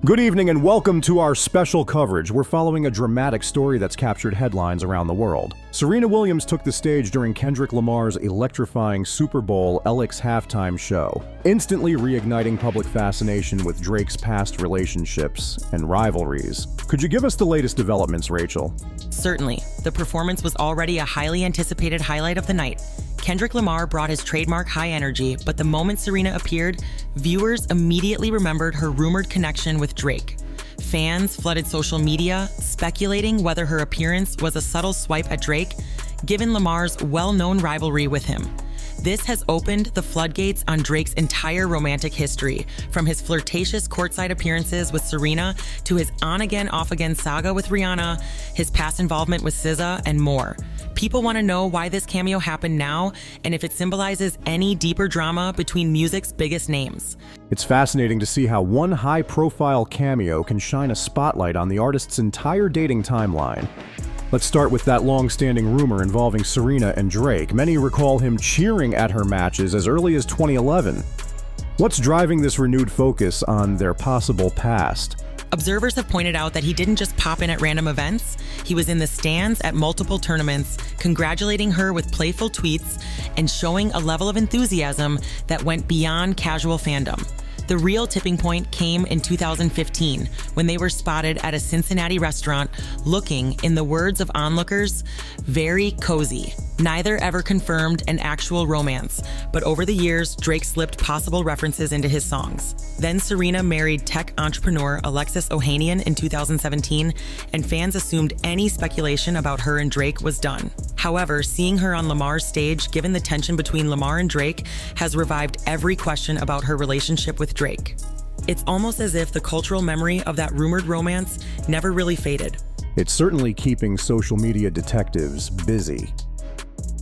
Good evening and welcome to our special coverage. We're following a dramatic story that's captured headlines around the world. Serena Williams took the stage during Kendrick Lamar's electrifying Super Bowl LX halftime show, instantly reigniting public fascination with Drake's past relationships and rivalries. Could you give us the latest developments, Rachel? Certainly. The performance was already a highly anticipated highlight of the night. Kendrick Lamar brought his trademark high energy, but the moment Serena appeared, viewers immediately remembered her rumored connection with Drake. Fans flooded social media, speculating whether her appearance was a subtle swipe at Drake, given Lamar's well-known rivalry with him. This has opened the floodgates on Drake's entire romantic history, from his flirtatious courtside appearances with Serena to his on-again, off-again saga with Rihanna, his past involvement with SZA, and more. People want to know why this cameo happened now and if it symbolizes any deeper drama between music's biggest names. It's fascinating to see how one high-profile cameo can shine a spotlight on the artist's entire dating timeline. Let's start with that long-standing rumor involving Serena and Drake. Many recall him cheering at her matches as early as 2011. What's driving this renewed focus on their possible past? Observers have pointed out that he didn't just pop in at random events. He was in the stands at multiple tournaments, congratulating her with playful tweets and showing a level of enthusiasm that went beyond casual fandom. The real tipping point came in 2015 when they were spotted at a Cincinnati restaurant looking, in the words of onlookers, very cozy. Neither ever confirmed an actual romance, but over the years, Drake slipped possible references into his songs. Then Serena married tech entrepreneur Alexis Ohanian in 2017, and fans assumed any speculation about her and Drake was done. However, seeing her on Lamar's stage, given the tension between Lamar and Drake, has revived every question about her relationship with Drake. It's almost as if the cultural memory of that rumored romance never really faded. It's certainly keeping social media detectives busy.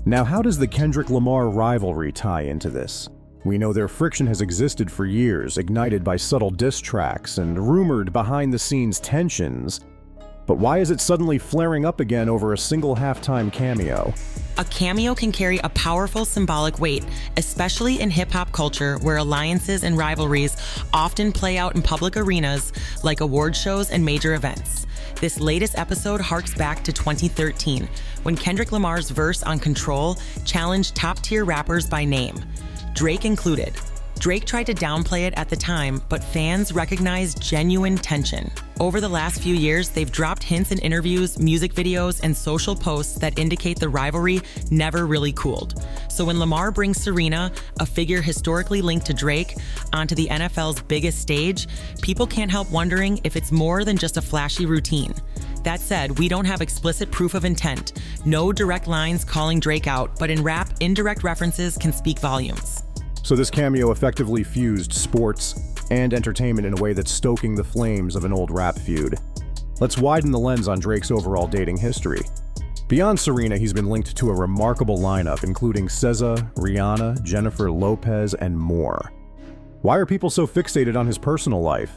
Now, how does the Kendrick-Lamar rivalry tie into this? We know their friction has existed for years, ignited by subtle diss tracks and rumored behind-the-scenes tensions. But why is it suddenly flaring up again over a single halftime cameo? A cameo can carry a powerful symbolic weight, especially in hip-hop culture where alliances and rivalries often play out in public arenas like award shows and major events. This latest episode harks back to 2013, when Kendrick Lamar's verse on Control challenged top-tier rappers by name, Drake included. Drake tried to downplay it at the time, but fans recognized genuine tension. Over the last few years, they've dropped hints in interviews, music videos, and social posts that indicate the rivalry never really cooled. So when Lamar brings Serena, a figure historically linked to Drake, onto the NFL's biggest stage, people can't help wondering if it's more than just a flashy routine. That said, we don't have explicit proof of intent, no direct lines calling Drake out, but in rap, indirect references can speak volumes. So this cameo effectively fused sports and entertainment in a way that's stoking the flames of an old rap feud. Let's widen the lens on Drake's overall dating history. Beyond Serena, he's been linked to a remarkable lineup, including SZA, Rihanna, Jennifer Lopez, and more. Why are people so fixated on his personal life?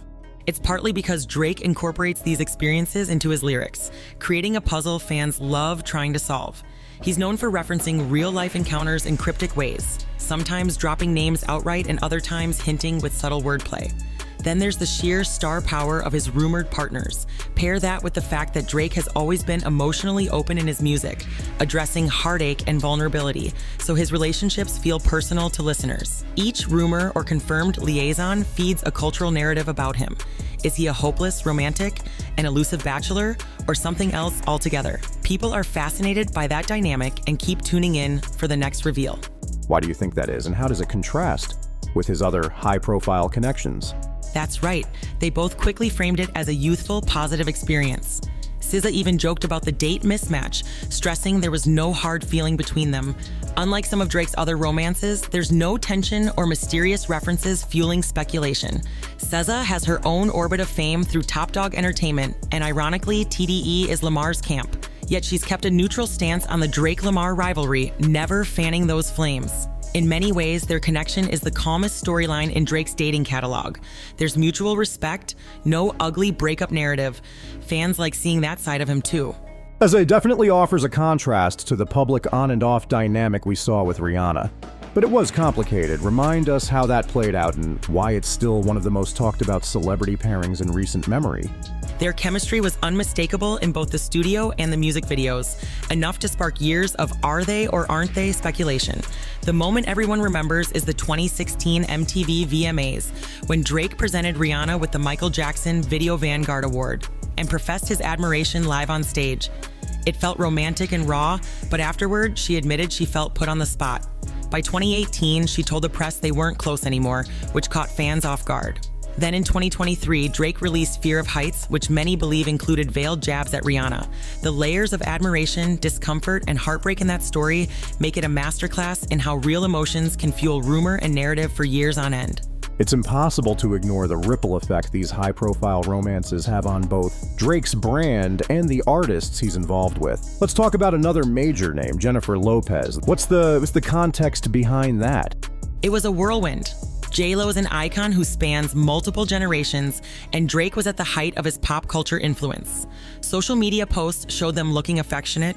It's partly because Drake incorporates these experiences into his lyrics, creating a puzzle fans love trying to solve. He's known for referencing real-life encounters in cryptic ways, sometimes dropping names outright and other times hinting with subtle wordplay. Then there's the sheer star power of his rumored partners. Pair that with the fact that Drake has always been emotionally open in his music, addressing heartache and vulnerability, so his relationships feel personal to listeners. Each rumor or confirmed liaison feeds a cultural narrative about him. Is he a hopeless romantic, an elusive bachelor, or something else altogether? People are fascinated by that dynamic and keep tuning in for the next reveal. Why do you think that is, and how does it contrast with his other high-profile connections? That's right. They both quickly framed it as a youthful, positive experience. SZA even joked about the date mismatch, stressing there was no hard feeling between them. Unlike some of Drake's other romances, there's no tension or mysterious references fueling speculation. SZA has her own orbit of fame through Top Dog Entertainment, and ironically, TDE is Lamar's camp. Yet she's kept a neutral stance on the Drake-Lamar rivalry, never fanning those flames. In many ways, their connection is the calmest storyline in Drake's dating catalog. There's mutual respect, no ugly breakup narrative. Fans like seeing that side of him too. SZA definitely offers a contrast to the public on and off dynamic we saw with Rihanna. But it was complicated. Remind us how that played out and why it's still one of the most talked about celebrity pairings in recent memory. Their chemistry was unmistakable in both the studio and the music videos, enough to spark years of are they or aren't they speculation. The moment everyone remembers is the 2016 MTV VMAs, when Drake presented Rihanna with the Michael Jackson Video Vanguard Award and professed his admiration live on stage. It felt romantic and raw, but afterward, she admitted she felt put on the spot. By 2018, she told the press they weren't close anymore, which caught fans off guard. Then in 2023, Drake released Fear of Heights, which many believe included veiled jabs at Rihanna. The layers of admiration, discomfort, and heartbreak in that story make it a masterclass in how real emotions can fuel rumor and narrative for years on end. It's impossible to ignore the ripple effect these high-profile romances have on both Drake's brand and the artists he's involved with. Let's talk about another major name, Jennifer Lopez. What's the context behind that? It was a whirlwind. J-Lo is an icon who spans multiple generations, and Drake was at the height of his pop culture influence. Social media posts showed them looking affectionate.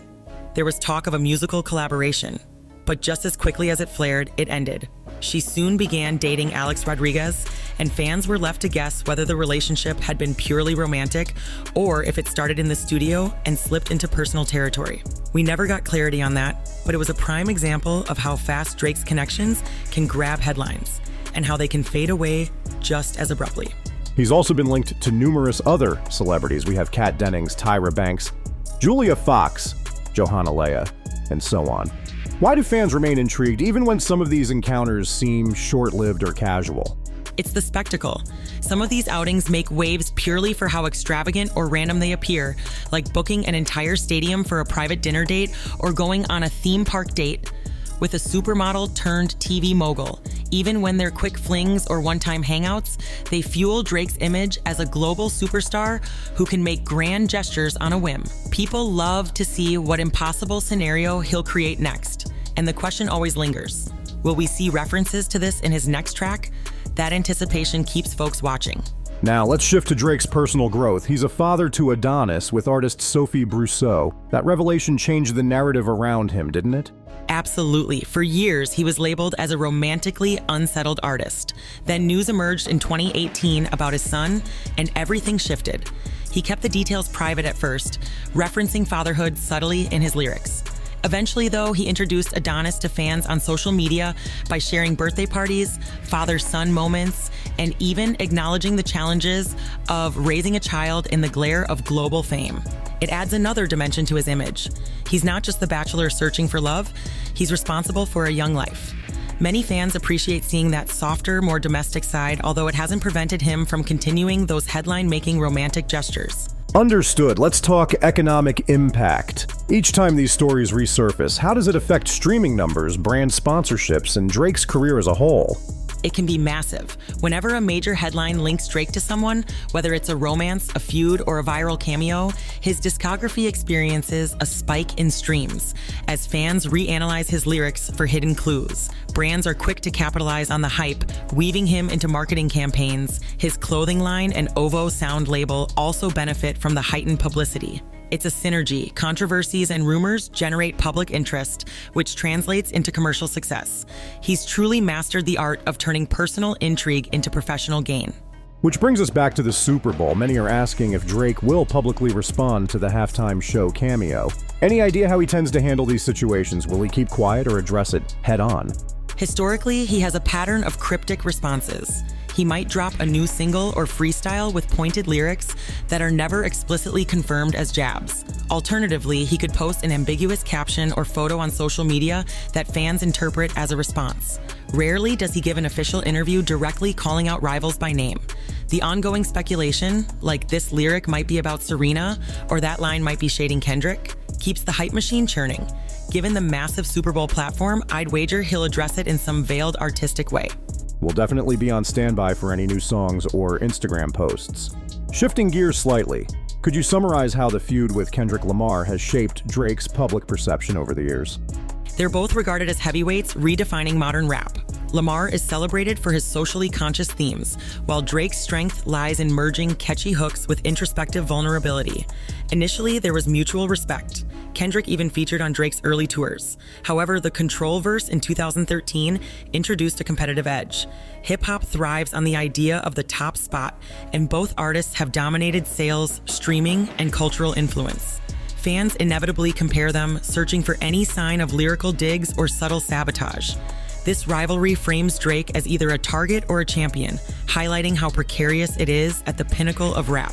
There was talk of a musical collaboration. But just as quickly as it flared, it ended. She soon began dating Alex Rodriguez, and fans were left to guess whether the relationship had been purely romantic or if it started in the studio and slipped into personal territory. We never got clarity on that, but it was a prime example of how fast Drake's connections can grab headlines and how they can fade away just as abruptly. He's also been linked to numerous other celebrities. We have Kat Dennings, Tyra Banks, Julia Fox, Johanna Leia, and so on. Why do fans remain intrigued even when some of these encounters seem short-lived or casual? It's the spectacle. Some of these outings make waves purely for how extravagant or random they appear, like booking an entire stadium for a private dinner date or going on a theme park date with a supermodel turned TV mogul. Even when they're quick flings or one-time hangouts, they fuel Drake's image as a global superstar who can make grand gestures on a whim. People love to see what impossible scenario he'll create next, and the question always lingers. Will we see references to this in his next track? That anticipation keeps folks watching. Now, let's shift to Drake's personal growth. He's a father to Adonis with artist Sophie Brousseau. That revelation changed the narrative around him, didn't it? Absolutely. For years, he was labeled as a romantically unsettled artist. Then news emerged in 2018 about his son, and everything shifted. He kept the details private at first, referencing fatherhood subtly in his lyrics. Eventually, though, he introduced Adonis to fans on social media by sharing birthday parties, father-son moments, and even acknowledging the challenges of raising a child in the glare of global fame. It adds another dimension to his image. He's not just the bachelor searching for love, he's responsible for a young life. Many fans appreciate seeing that softer, more domestic side, although it hasn't prevented him from continuing those headline-making romantic gestures. Understood. Let's talk economic impact. Each time these stories resurface, how does it affect streaming numbers, brand sponsorships, and Drake's career as a whole? It can be massive. Whenever a major headline links Drake to someone, whether it's a romance, a feud, or a viral cameo, his discography experiences a spike in streams as fans reanalyze his lyrics for hidden clues. Brands are quick to capitalize on the hype, weaving him into marketing campaigns. His clothing line and OVO sound label also benefit from the heightened publicity. It's a synergy. Controversies and rumors generate public interest, which translates into commercial success. He's truly mastered the art of turning personal intrigue into professional gain. Which brings us back to the Super Bowl. Many are asking if Drake will publicly respond to the halftime show cameo. Any idea how he tends to handle these situations? Will he keep quiet or address it head on? Historically, he has a pattern of cryptic responses. He might drop a new single or freestyle with pointed lyrics that are never explicitly confirmed as jabs. Alternatively, he could post an ambiguous caption or photo on social media that fans interpret as a response. Rarely does he give an official interview directly calling out rivals by name. The ongoing speculation, like this lyric might be about Serena or that line might be shading Kendrick, keeps the hype machine churning. Given the massive Super Bowl platform, I'd wager he'll address it in some veiled artistic way. We'll definitely be on standby for any new songs or Instagram posts. Shifting gears slightly, could you summarize how the feud with Kendrick Lamar has shaped Drake's public perception over the years? They're both regarded as heavyweights redefining modern rap. Lamar is celebrated for his socially conscious themes, while Drake's strength lies in merging catchy hooks with introspective vulnerability. Initially, there was mutual respect. Kendrick even featured on Drake's early tours. However, the Control-verse in 2013 introduced a competitive edge. Hip-hop thrives on the idea of the top spot, and both artists have dominated sales, streaming, and cultural influence. Fans inevitably compare them, searching for any sign of lyrical digs or subtle sabotage. This rivalry frames Drake as either a target or a champion, highlighting how precarious it is at the pinnacle of rap.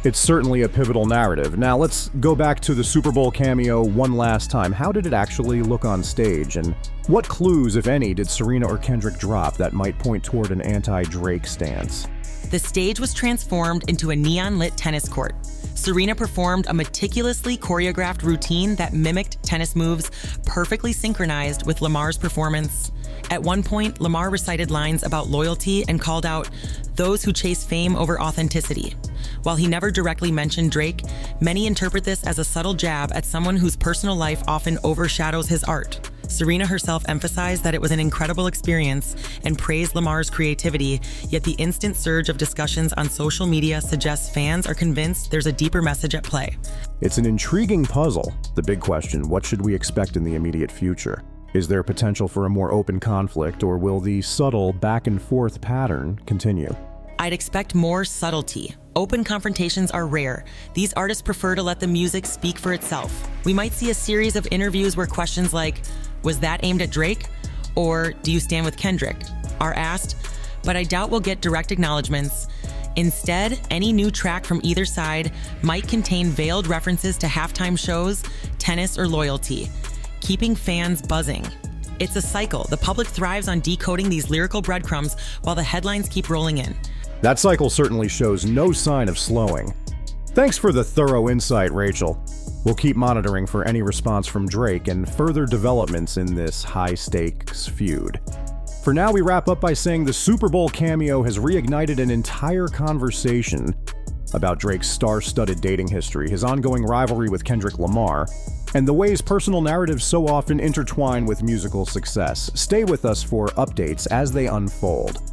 It's certainly a pivotal narrative. Now let's go back to the Super Bowl cameo one last time. How did it actually look on stage? And what clues, if any, did Serena or Kendrick drop that might point toward an anti-Drake stance? The stage was transformed into a neon-lit tennis court. Serena performed a meticulously choreographed routine that mimicked tennis moves, perfectly synchronized with Lamar's performance. At one point, Lamar recited lines about loyalty and called out those who chase fame over authenticity. While he never directly mentioned Drake, many interpret this as a subtle jab at someone whose personal life often overshadows his art. Serena herself emphasized that it was an incredible experience and praised Lamar's creativity, yet the instant surge of discussions on social media suggests fans are convinced there's a deeper message at play. It's an intriguing puzzle. The big question, what should we expect in the immediate future? Is there potential for a more open conflict, or will the subtle back-and-forth pattern continue? I'd expect more subtlety. Open confrontations are rare. These artists prefer to let the music speak for itself. We might see a series of interviews where questions like, "Was that aimed at Drake?" or "Do you stand with Kendrick?" are asked, but I doubt we'll get direct acknowledgements. Instead, any new track from either side might contain veiled references to halftime shows, tennis, or loyalty, keeping fans buzzing. It's a cycle. The public thrives on decoding these lyrical breadcrumbs while the headlines keep rolling in. That cycle certainly shows no sign of slowing. Thanks for the thorough insight, Rachel. We'll keep monitoring for any response from Drake and further developments in this high-stakes feud. For now, we wrap up by saying the Super Bowl cameo has reignited an entire conversation about Drake's star-studded dating history, his ongoing rivalry with Kendrick Lamar, and the ways personal narratives so often intertwine with musical success. Stay with us for updates as they unfold.